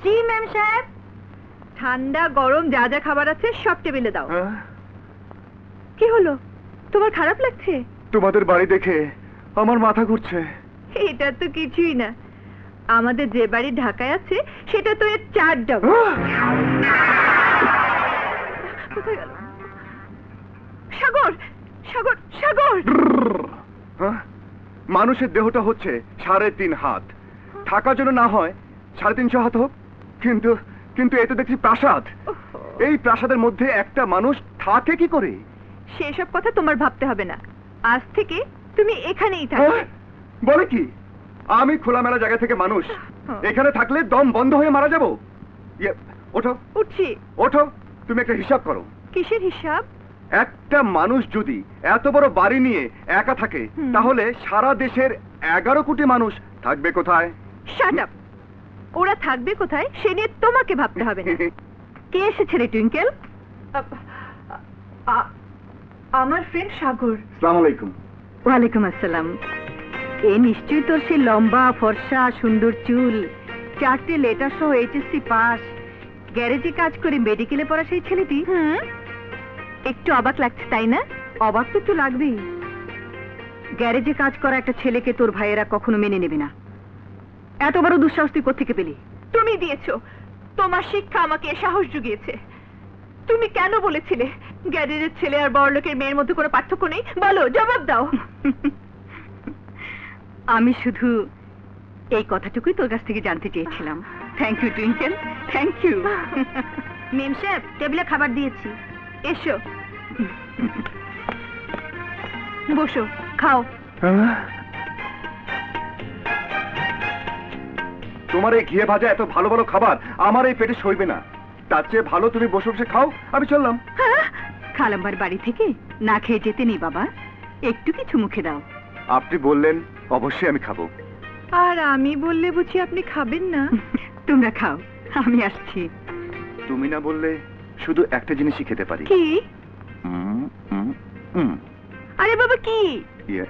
জি ma'am সাহেব। ঠান্ডা গরম যা যা খাবার আছে সব টেবিলে দাও। কি হলো, তোমার খারাপ লাগছে? তোমাদের বাড়ি দেখে আমার মাথা ঘুরছে। এটা তো কিছুই না, আমাদের যে বাড়ি ঢাকায় আছে সেটা তো এর 4 ডাবল। কোথায় গেল? সাগর, সাগর, সাগর! মানুষের দেহটা হচ্ছে 3.5 হাত, থাকার জন্য না হয় 350 হাত হোক, কিন্তু কিন্তু এতে দেখছি প্রাসাদ। এই প্রাসাদের মধ্যে একটা মানুষ থাকে কি করে? সেসব কথা তোমার ভাবতে হবে না, আজ থেকে তুমি এখানেই থাকবে। বলে কি? আমি খোলামেলা জায়গা থেকে মানুষ, এখানে থাকলে দম বন্ধ হয়ে মারা যাবো? ওঠো। উঠছি। ওঠো, তুমি একটা হিসাব করো। কিসের হিসাব? একটা মানুষ যদি এত বড় বাড়ি নিয়ে একা থাকে, তাহলে সারা দেশের 11 কোটি মানুষ থাকবে কোথায়? Shut up! ওরা থাকবে কোথায় সে নিয়ে তোমাকে ভাবতে হবে না। কে এসেছে রে টুইঙ্কেল? আমার ফ্রেন্ড সাগর। আসসালামু আলাইকুম। ওয়ালাইকুম আসসালাম। এ নিশ্চয়ই তোর সেই লম্বা ফর্সা সুন্দর চুল, 4টে লেটার সহ এইচএসসি পাস, গ্যারেজে কাজ করে মেডিকেলে পড়া সেই ছেলেটি। একটু অবাক লাগছে তাই না? অবাক তো একটু লাগবেই। গ্যারেজে কাজ করা একটা ছেলেকে তোর ভাইয়েরা কখনো মেনে নেবে না। এত বড় দুঃসাহস তুই কোত্থেকে পেলি? তুমি দিয়েছো, তোমার শিক্ষা আমাকে সাহস জুগিয়েছে। তুমি কেন বলেছিলে গ্যারেজের ছেলে আর বড়লোকের মেয়ের মধ্যে কোনো পার্থক্য নেই? বলো, জবাব দাও। আমি শুধু এই কথাটুকুই তোর কাছ থেকে জানতে চেয়েছিলাম। Thank you Twinkle, thank you. Memsahib, টেবিলে খাবার দিয়েছি, এসো বসো, খাও। তোমার এই ঘিয়ে ভাজা এত ভালো ভালো খাবার আমার এই পেটে সইবে না, তার চেয়ে ভালো তুমি বসে বসে খাও, আমি চললাম। খালাম্বার বাড়ি থেকে না খেয়ে যেতে নেই বাবা, একটু কিছু মুখে দাও। আপনি বললেন অবশ্যই আমি খাবো। আর আমি বললে বুঝি আপনি খাবেন না? তোমরা খাও, আমি আসছি। তুমি না বললে শুধু একটা জিনিসই খেতে পারি। কি? উম, উম, উম। আরে বাবা, কি? ইয়ে,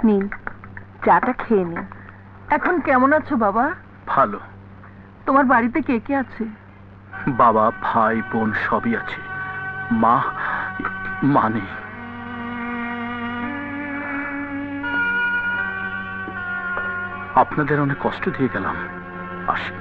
নিন, চাটা খেয়ে নিন। এখন কেমন আছো বাবা? ভালো। তোমার বাড়িতে কে কে আছে? বাবা, ভাই, বোন সবই আছে। মা নেই। আপনাদের অনেক কষ্ট দিয়ে গেলাম, আসি।